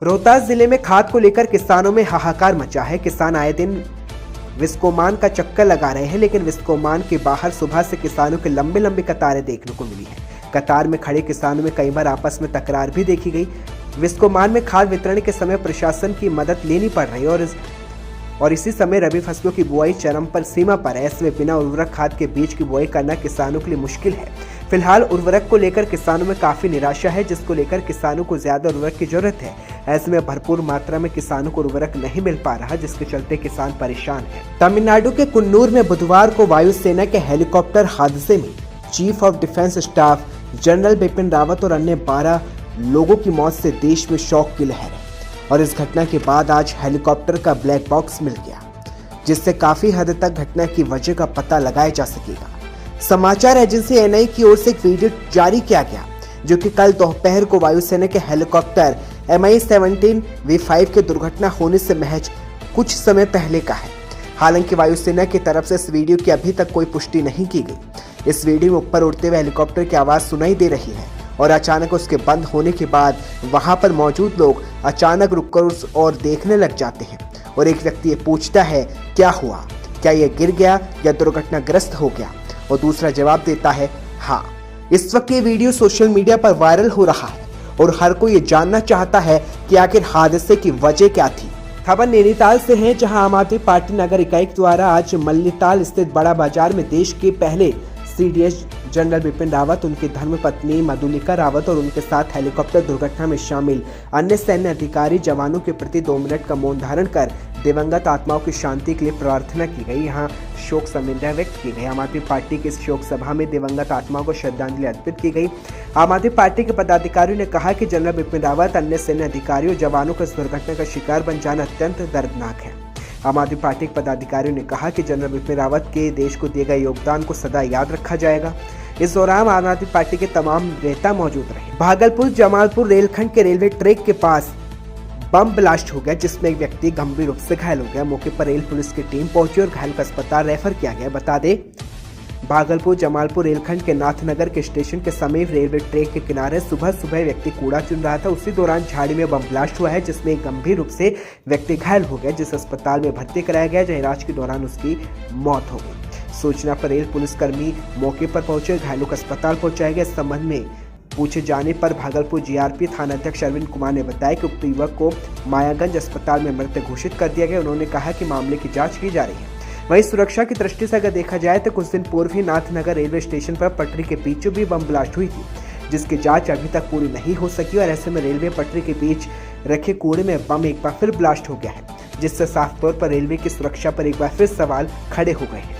रोहतास जिले में खाद को लेकर किसानों में हाहाकार मचा है। किसान आए दिन विस्कोमान का चक्कर लगा रहे हैं, लेकिन विस्कोमान के बाहर सुबह से किसानों की लंबी लंबी कतारें देखने को मिली है। कतार में खड़े किसानों में कई बार आपस में तकरार भी देखी गई। विस्कोमान में खाद वितरण के समय प्रशासन की मदद लेनी पड़ रही है और इसी समय रबी फसलों की बुआई चरम पर सीमा पर है। ऐसे में बिना उर्वरक खाद के बीज की बुआई करना किसानों के लिए मुश्किल है। फिलहाल उर्वरक को लेकर किसानों में काफी निराशा है, जिसको लेकर किसानों को ज्यादा उर्वरक की जरूरत है। ऐसे में भरपूर मात्रा में किसानों को उर्वरक नहीं मिल पा रहा, जिसके चलते किसान परेशान है। तमिलनाडु के कुन्नूर में बुधवार को वायुसेना के हेलीकॉप्टर हादसे में chief of defence staff general Bipin Rawat और अन्य 12 लोगों की मौत से देश में शोक की लहर है। और इस घटना के बाद आज हेलीकॉप्टर का ब्लैक बॉक्स मिल गया, जिससे काफी हद तक घटना की वजह का पता लगाया जा सकेगा। समाचार एजेंसी एनआई की ओर से एक वीडियो जारी किया गया, जो कि कल दोपहर को वायुसेना के हेलीकॉप्टर Mi-17 V5 के दुर्घटना होने से महज कुछ समय पहले का है। हालांकि वायुसेना की तरफ से इस वीडियो की अभी तक कोई पुष्टि नहीं की गई। इस वीडियो में ऊपर उड़ते हुए हेलीकॉप्टर की आवाज सुनाई दे रही है और अचानक उसके बंद होने के बाद वहां पर मौजूद लोग अचानक रुककर उस ओर देखने लग जाते हैं और एक व्यक्ति ये पूछता है, क्या हुआ, क्या ये गिर गया या दुर्घटनाग्रस्त हो गया? और दूसरा जवाब देता है, हाँ। इस वक्त ये वीडियो सोशल मीडिया पर वायरल हो रहा है और हर कोई ये जानना चाहता है कि आखिर हादसे की वजह क्या थी। खबर नैनीताल से है, जहां आम आदमी पार्टी नगर इकाई द्वारा आज मल्लीताल स्थित बड़ा बाजार में देश के पहले सीडीएस जनरल बिपिन रावत, उनकी धर्मपत्नी मधुलिका रावत और उनके साथ हेलीकॉप्टर दुर्घटना में शामिल अन्य सैन्य अधिकारी जवानों के प्रति 2 मिनट का मौन धारण कर दिवंगत आत्माओं की शांति के लिए प्रार्थना की गई। यहाँ शोक संवेदना व्यक्त की गई। आम आदमी पार्टी की इस शोक सभा में दिवंगत आत्माओं को श्रद्धांजलि अर्पित की गई। आम आदमी पार्टी के पदाधिकारियों ने कहा कि जनरल बिपिन रावत, अन्य सैन्य अधिकारियों और जवानों को इस दुर्घटना का शिकार बन जाना अत्यंत दर्दनाक है। आम आदमी पार्टी के पदाधिकारियों ने कहा कि जनरल बिपिन रावत के देश को दिए गए योगदान को सदा याद रखा जाएगा। इस दौरान आम आदमी पार्टी के तमाम नेता मौजूद रहे। भागलपुर जमालपुर रेलखंड के रेलवे ट्रैक के पास बम ब्लास्ट हो गया, जिसमें एक व्यक्ति गंभीर रूप से घायल हो गया। मौके पर रेल पुलिस की टीम पहुंची और घायल को अस्पताल रेफर किया गया। बता दें, भागलपुर जमालपुर रेलखंड के नाथनगर के स्टेशन के समीप रेलवे ट्रैक के किनारे सुबह व्यक्ति कूड़ा चुन रहा था। उसी दौरान झाड़ी में बम ब्लास्ट हुआ है, जिसमें एक गंभीर रूप से व्यक्ति घायल हो गया, जिसे अस्पताल में भर्ती कराया गया, जहां इलाज के दौरान उसकी मौत हो गई। सूचना पर रेल पुलिसकर्मी मौके पर पहुंचे, घायलों को अस्पताल पहुंचाया गया। इस संबंध में पूछे जाने पर भागलपुर जीआरपी थाना अध्यक्ष अरविंद कुमार ने बताया कि उक्त युवक को मायागंज अस्पताल में मृत घोषित कर दिया गया। उन्होंने कहा कि मामले की जांच की जा रही है। वहीं सुरक्षा की दृष्टि से अगर देखा जाए तो कुछ दिन पूर्व ही नाथनगर रेलवे स्टेशन पर पटरी के बीच भी बम ब्लास्ट हुई थी, जिसकी जांच अभी तक पूरी नहीं हो सकी और ऐसे में रेलवे पटरी के बीच रखे कूड़े में बम एक बार फिर ब्लास्ट हो गया है, जिससे साफ तौर पर रेलवे की सुरक्षा पर एक बार फिर सवाल खड़े हो गए हैं।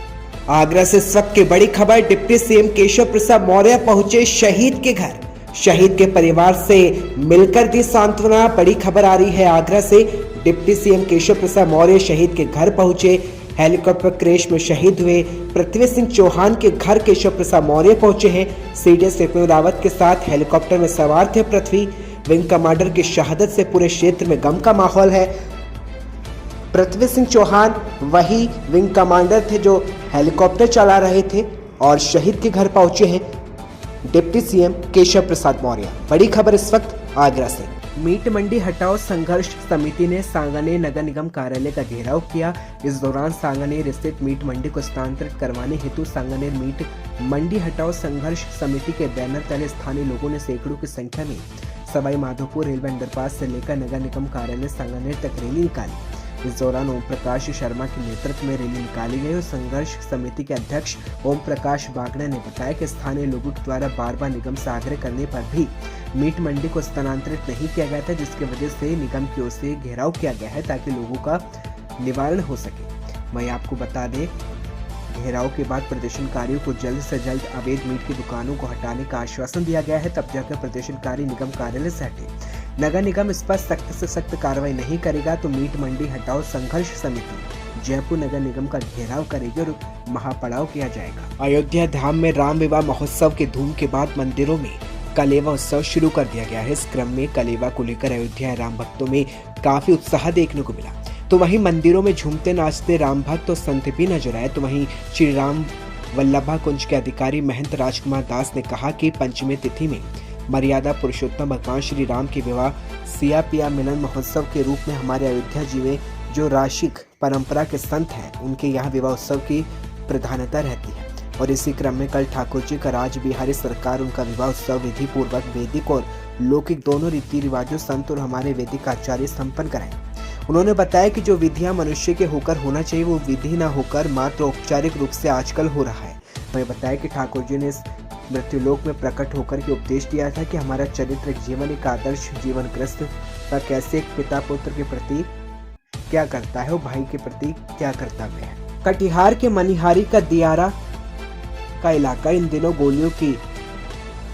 आगरा से इस वक्त की बड़ी खबर, डिप्टी सीएम केशव प्रसाद मौर्य पहुंचे शहीद के घर। शहीद के परिवार से मिलकर दी सांत्वना। बड़ी खबर आ रही है आगरा से। डिप्टी सीएम केशव प्रसाद मौर्य शहीद के घर पहुंचे। हेलीकॉप्टर क्रैश में शहीद हुए पृथ्वी सिंह चौहान के घर केशव प्रसाद मौर्य पहुंचे हैं। सीडीएस बिपिन रावत के साथ हेलीकॉप्टर में सवार थे पृथ्वी। विंग कमांडर की शहादत से पूरे क्षेत्र में गम का माहौल है। पृथ्वी सिंह चौहान वही विंग कमांडर थे जो हेलीकॉप्टर चला रहे थे और शहीद के घर पहुंचे हैं डिप्टी सीएम केशव प्रसाद मौर्य। बड़ी खबर इस वक्त आगरा से। मीट मंडी हटाओ संघर्ष समिति ने सांगानेर नगर निगम कार्यालय का घेराव किया। इस दौरान सांगानेर स्थित मीट मंडी को स्थानांतरित करवाने हेतु सांगानेर मीट मंडी हटाओ संघर्ष समिति के बैनर तले स्थानीय लोगों ने सैकड़ों की संख्या में सवाई माधोपुर रेलवे अंडरपास से लेकर नगर निगम कार्यालय सांगानेर तक रैली निकाली। इस दौरान ओम प्रकाश शर्मा के नेतृत्व में रैली निकाली गई और संघर्ष समिति के अध्यक्ष ओम प्रकाश बागड़ा ने बताया कि स्थानीय लोगों के द्वारा बार बार निगम से आग्रह करने पर भी मीट मंडी को स्थानांतरित नहीं किया गया था, जिसकी वजह से निगम की ओर से घेराव किया गया है ताकि लोगों का निवारण हो सके। मैं आपको बता दें, घेराव के बाद प्रदर्शनकारियों को जल्द से जल्द अवैध मीट की दुकानों को हटाने का आश्वासन दिया गया है, तब जाकर प्रदर्शनकारी निगम कार्यालय से हटे। नगर निगम इस पर सख्त से सख्त कार्रवाई नहीं करेगा तो मीट मंडी हटाओ संघर्ष समिति जयपुर नगर निगम का घेराव करेगी और महापड़ाव किया जाएगा। अयोध्या धाम में राम विवाह महोत्सव के धूम के बाद मंदिरों में कलेवा उत्सव शुरू कर दिया गया है। इस क्रम में कलेवा को लेकर अयोध्या राम भक्तों में काफी उत्साह देखने को मिला। तो वहीं मंदिरों में झूमते नाचते राम भक्त और संत भी नजर आए। तो वहीं श्री राम वल्लभा कुंज के अधिकारी महंत राजकुमार दास ने कहा कि पंचमी तिथि में मर्यादा पुरुषोत्तम भगवान श्री राम के विवाह सिया पिया मिलन महोत्सव के रूप में हमारे अयोध्या जी में जो राशिक परंपरा के संत हैं उनके यहाँ विवाह उत्सव की प्रधानता रहती है। और इसी क्रम में कल ठाकुर जी का राज बिहारी सरकार उनका विवाह उत्सव विधि पूर्वक वैदिक और लौकिक दोनों रीति रिवाजों संत और हमारे वैदिक आचार्य संपन्न कराए। उन्होंने बताया कि जो विधियां मनुष्य के होकर होना चाहिए वो विधि न होकर मात्र औपचारिक रूप से आजकल हो रहा है। उन्होंने बताया कि ठाकुर जी ने इस मृत्युलोक में प्रकट होकर के उपदेश दिया था कि हमारा चरित्र जीवन एक आदर्श जीवन ग्रस्त का कैसे एक पिता पुत्र के प्रति क्या करता है और भाई के प्रति क्या कर्तव्य है। कटिहार के मनिहारी का दियारा का इलाका इन दिनों गोलियों की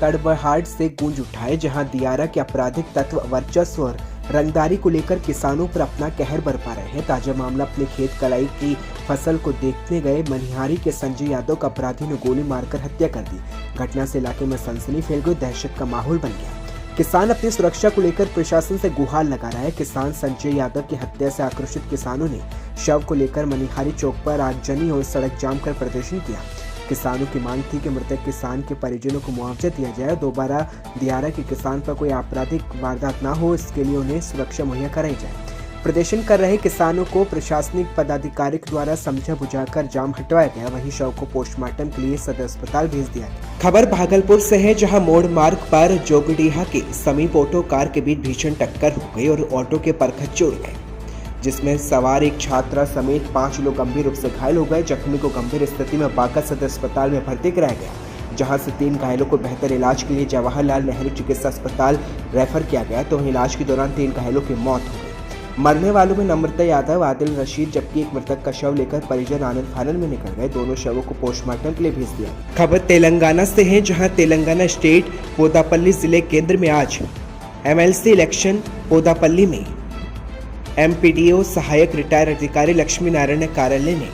तड़बड़ाहट से गूंज उठा है, जहां दियारा के आपराधिक तत्व वर्चस्व और रंगदारी को लेकर किसानों पर अपना कहर बरपा रहे हैं। ताजा मामला अपने खेत कलाई की फसल को देखने गए मनिहारी के संजय यादव का अपराधी ने गोली मारकर हत्या कर दी। घटना से इलाके में सनसनी फैल गई, दहशत का माहौल बन गया। किसान अपनी सुरक्षा को लेकर प्रशासन से गुहार लगा रहा है। किसान संजय यादव की हत्या से आक्रोशित किसानों ने शव को लेकर मनिहारी चौक पर आगजनी और सड़क जाम कर प्रदर्शन किया। किसानों की मांग थी कि मृतक किसान के परिजनों को मुआवजा दिया जाए, दोबारा दियारा के किसान पर कोई आपराधिक वारदात न हो, इसके लिए उन्हें सुरक्षा मुहैया कराई जाए। प्रदर्शन कर रहे किसानों को प्रशासनिक पदाधिकारी द्वारा समझा बुझाकर जाम हटवाया गया। वहीं शव को पोस्टमार्टम के लिए सदर अस्पताल भेज दिया गया। खबर भागलपुर से है, जहां मोड़ मार्ग पर जोगडीहा के समीप ऑटो कार के बीच भीषण टक्कर हो गई और ऑटो के परखच्चे उड़ गए, जिसमें सवार एक छात्रा समेत 5 लोग गंभीर रूप से घायल हो गए। जख्मी को गंभीर स्थिति में बांका सदर अस्पताल में भर्ती कराया गया, जहां से 3 घायलों को बेहतर इलाज के लिए जवाहरलाल नेहरू चिकित्सा अस्पताल रेफर किया गया, तो इलाज के दौरान 3 घायलों की मौत हो गई। मरने वालों में नम्रता यादव, आदिल रशीद, जबकि एक मृतक का शव लेकर परिजन आनंद फानन में निकल गए। दोनों शवों को पोस्टमार्टम के लिए भेज दिया। खबर तेलंगाना से है, जहां तेलंगाना स्टेट पोदापल्ली जिले केंद्र में आज MLC इलेक्शन पोदापल्ली में MPDO सहायक रिटायर अधिकारी लक्ष्मी नारायण कार्यालय ने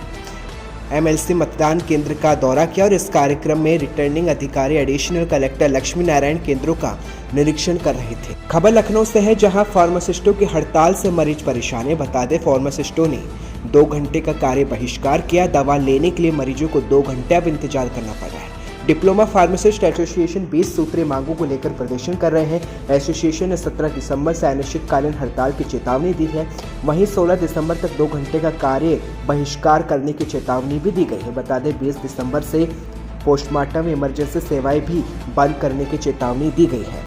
MLC मतदान केंद्र का दौरा किया और इस कार्यक्रम में रिटर्निंग अधिकारी एडिशनल कलेक्टर लक्ष्मी नारायण केंद्रों का निरीक्षण कर रहे थे। खबर लखनऊ से है, जहां फार्मासिस्टों की हड़ताल से मरीज परेशान है। बता दें, फार्मासिस्टों ने 2 घंटे का कार्य बहिष्कार किया। दवा लेने के लिए मरीजों को 2 घंटे अब इंतजार करना पड़ रहा है। डिप्लोमा फार्मासिस्ट एसोसिएशन 20 सूत्रीय मांगों को लेकर प्रदर्शन कर रहे हैं। एसोसिएशन ने 17 दिसंबर से अनिश्चितकालीन हड़ताल की चेतावनी दी है। वहीं 16 दिसंबर तक 2 घंटे का कार्य बहिष्कार करने की चेतावनी भी दी गई है। बता दें, 20 दिसंबर से पोस्टमार्टम इमरजेंसी सेवाएं भी बंद करने की चेतावनी दी गई है।